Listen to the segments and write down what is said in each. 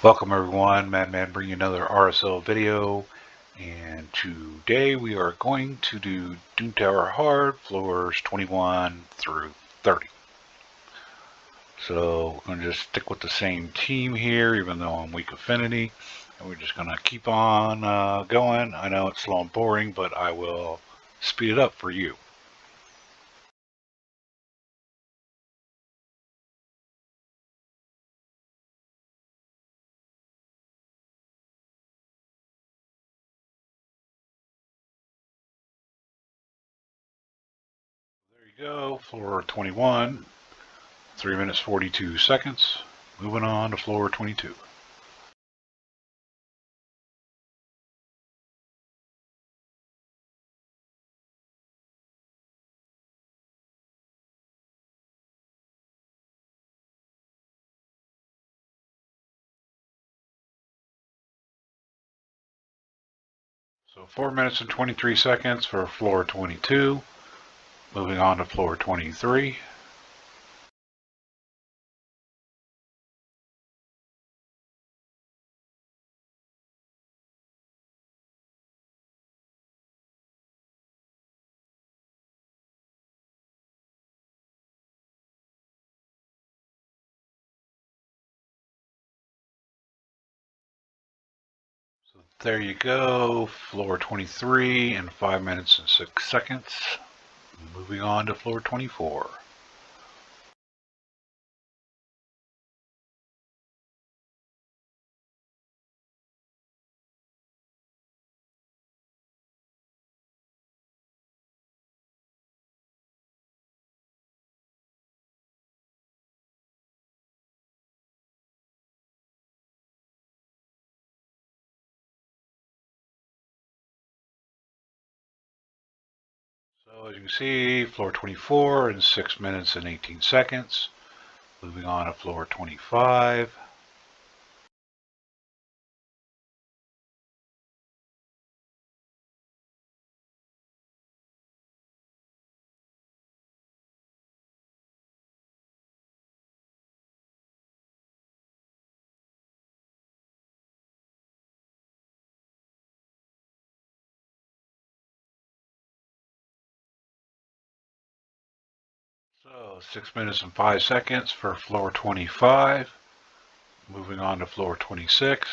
Welcome everyone, Madman bringing you another RSL video, and today we are going to do Doom Tower Hard, floors 21 through 30. So we're going to just stick with the same team here, even though I'm weak affinity, and we're just going to keep on going. I know it's slow and boring, but I will speed it up for you. There you go, floor 21, 3 minutes 42 seconds. Moving on to floor 22. So 4 minutes and 23 seconds for floor 22. Moving on to floor 23. So there you go, floor 23 in 5 minutes and 6 seconds. Moving on to floor 24. So as you can see, floor 24 in 6 minutes and 18 seconds. Moving on to floor 25. So 6 minutes and 5 seconds for floor 25. Moving on to floor 26.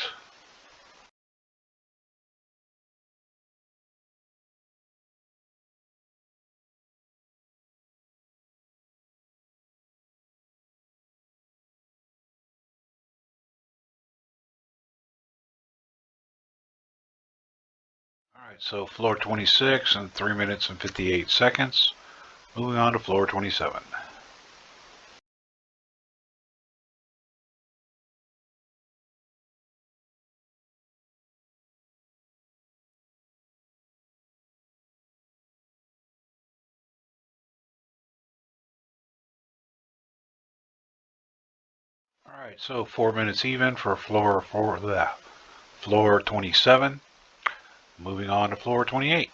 Alright, so floor 26 in 3 minutes and 58 seconds. Moving on to floor 27. Alright, so 4 minutes even for floor 27. Moving on to floor 28.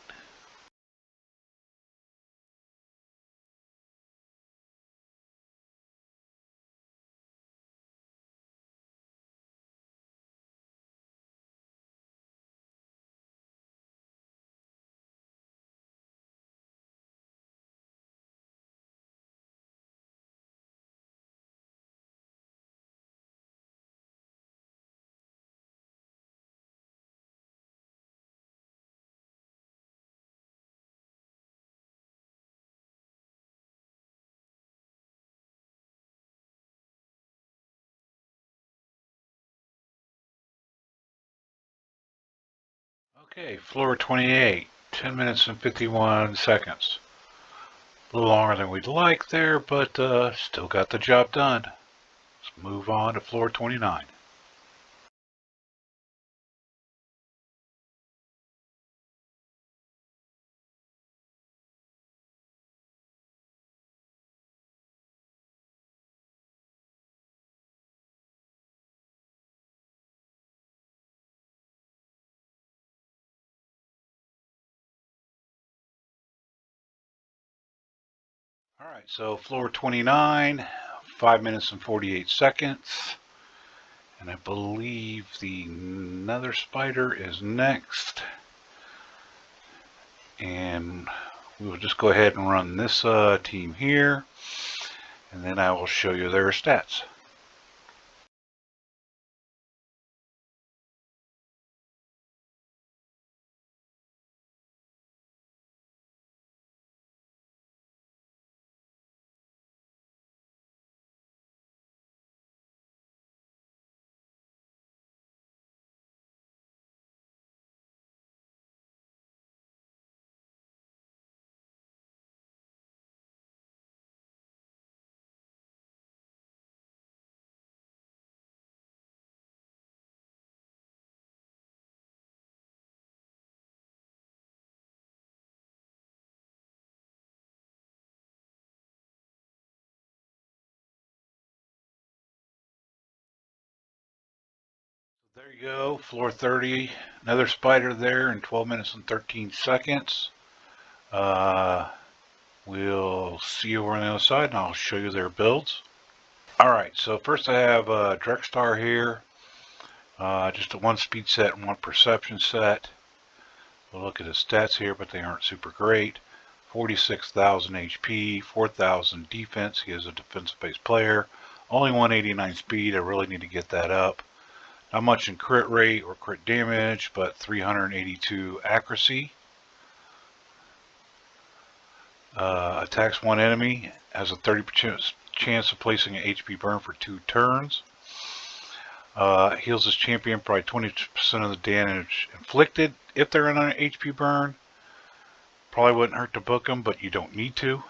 Okay, floor 28. 10 minutes and 51 seconds. A little longer than we'd like there, but still got the job done. Let's move on to floor 29. Alright, so floor 29, 5 minutes and 48 seconds. And I believe the Nether Spider is next. And we will just go ahead and run this team here. And then I will show you their stats. There you go, floor 30, another spider there in 12 minutes and 13 seconds. We'll see you over on the other side and I'll show you their builds. Alright, so first I have Drexstar here, just a 1 speed set and 1 perception set. We'll look at his stats here, but they aren't super great. 46,000 HP, 4,000 defense. He is a defensive-based player. Only 189 speed. I really need to get that up. Not much in crit rate or crit damage, but 382 accuracy. Attacks one enemy. Has a 30% chance of placing an HP burn for 2 turns. Heals his champion by 20% of the damage inflicted if they're on an HP burn. Probably wouldn't hurt to book them, but you don't need to.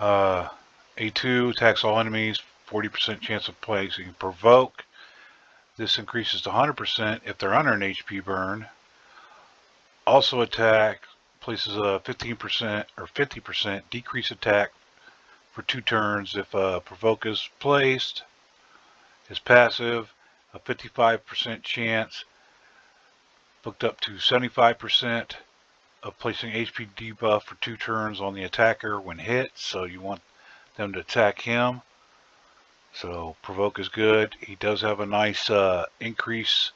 A2 attacks all enemies, 40% chance of placing provoke. This increases to 100% if they're under an HP burn. Also attack, places a 15% or 50% decrease attack for 2 turns if provoke is placed. His passive, a 55% chance, booked up to 75% of placing HP debuff for 2 turns on the attacker when hit, so you want them to attack him. So provoke is good. He does have a nice increase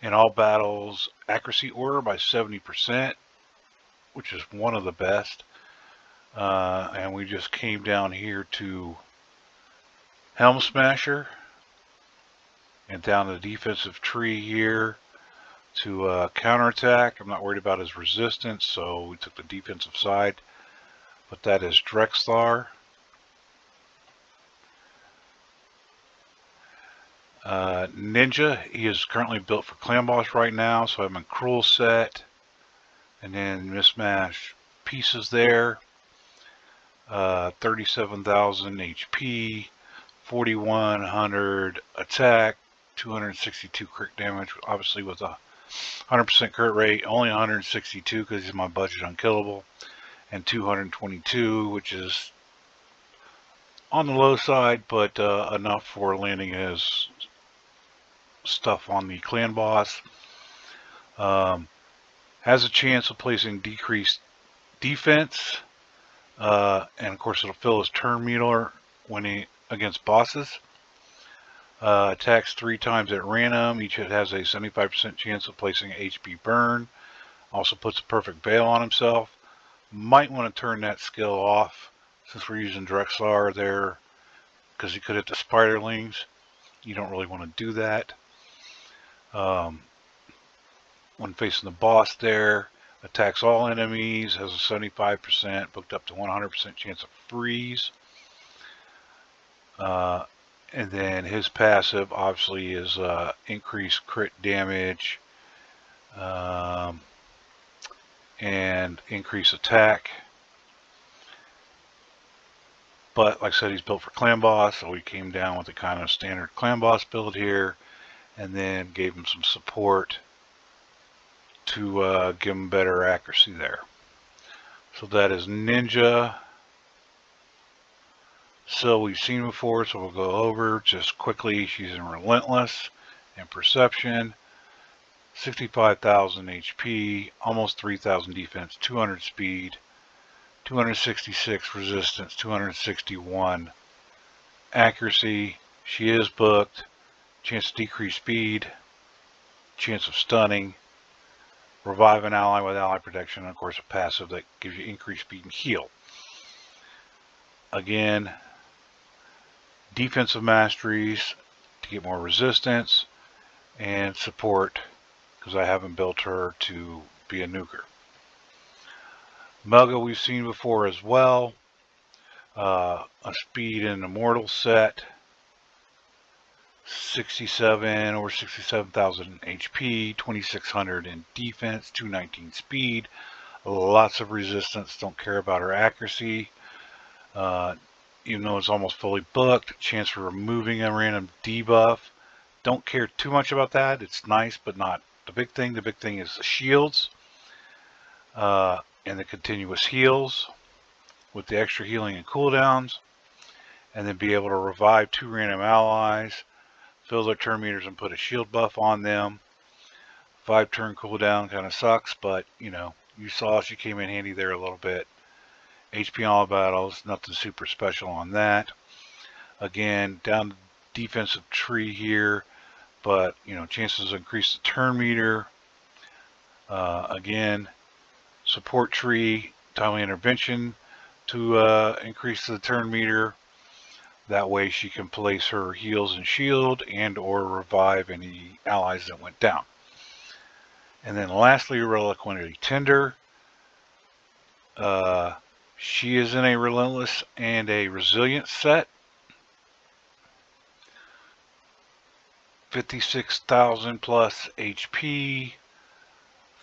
in all battles accuracy order by 70%, which is one of the best. And we just came down here to Helm Smasher and down the defensive tree here to counterattack. I'm not worried about his resistance, so we took the defensive side. But that is Drexstar. Ninja, he is currently built for Clan Boss right now, so I'm in Cruel set. And then mismatch pieces there. 37,000 HP, 4,100 attack, 262 crit damage, obviously with a 100% crit rate, only 162 because he's my budget unkillable, and 222, which is on the low side, but enough for landing his stuff on the clan boss. Has a chance of placing decreased defense, and of course it'll fill his turn meter when he against bosses. Attacks 3 times at random. Each hit has a 75% chance of placing an HP burn. Also puts a perfect veil on himself. Might want to turn that skill off since we're using Drexstar there, because he could hit the spiderlings. You don't really want to do that. When facing the boss there, attacks all enemies, has a 75%, booked up to 100% chance of freeze. And then his passive obviously is increased crit damage and increased attack. But like I said, he's built for Clan Boss, so we came down with the kind of standard Clan Boss build here, and then gave him some support to give him better accuracy there. So that is Ninja. So we've seen before, so we'll go over just quickly. She's in Relentless and Perception, 65,000 HP, almost 3,000 defense, 200 speed, 266 resistance, 261 accuracy. She is booked, chance to decrease speed, chance of stunning, revive an ally with ally protection, and of course a passive that gives you increased speed and heal. Again, defensive masteries to get more resistance, and support because I haven't built her to be a nuker. Mugga we've seen before as well. A speed and immortal set, 67 or 67,000 HP, 2600 in defense, 219 speed, lots of resistance. Don't care about her accuracy. Even though it's almost fully booked, chance for removing a random debuff. Don't care too much about that. It's nice, but not the big thing. The big thing is the shields and the continuous heals with the extra healing and cooldowns, and then be able to revive 2 random allies, fill their turn meters, and put a shield buff on them. 5 turn cooldown kind of sucks, but you know, you saw she came in handy there a little bit. HP all battles, nothing super special on that. Again, down the defensive tree here, but you know, chances increase the turn meter. Again, support tree, timely intervention to increase the turn meter. That way she can place her heals and shield and or revive any allies that went down. And then lastly, Reliquary Tender. She is in a Relentless and a Resilient set. 56,000 plus HP,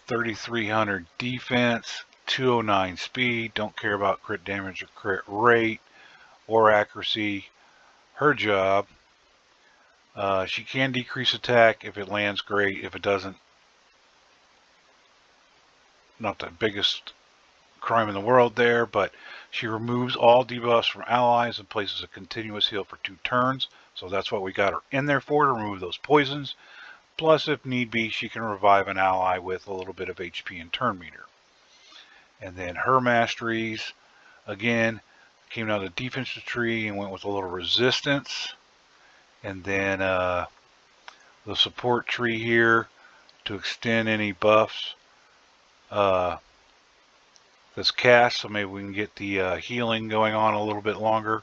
3,300 defense, 209 speed. Don't care about crit damage or crit rate or accuracy. Her job, she can decrease attack. If it lands, great. If it doesn't, not the biggest crime in the world there, but she removes all debuffs from allies and places a continuous heal for 2 turns. So that's what we got her in there for, to remove those poisons. Plus, if need be, she can revive an ally with a little bit of HP and turn meter. And then her masteries, again, came down the defensive tree and went with a little resistance. And then the support tree here to extend any buffs that's cast, so maybe we can get the healing going on a little bit longer.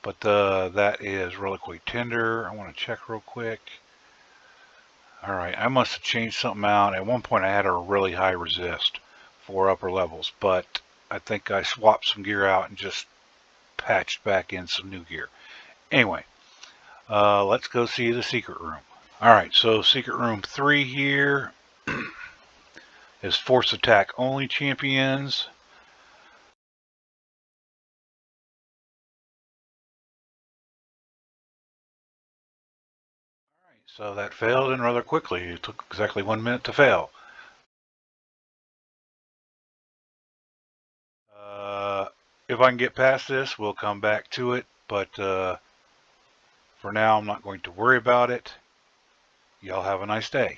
But that is Reliquary Tender. I want to check real quick. Alright, I must have changed something out. At one point I had a really high resist for upper levels, but I think I swapped some gear out and just patched back in some new gear. Anyway, let's go see the secret room. Alright, so secret room 3 here is force attack only champions. Alright, so that failed, and rather quickly. It took exactly 1 minute to fail. If I can get past this, we'll come back to it, but for now I'm not going to worry about it. Y'all have a nice day.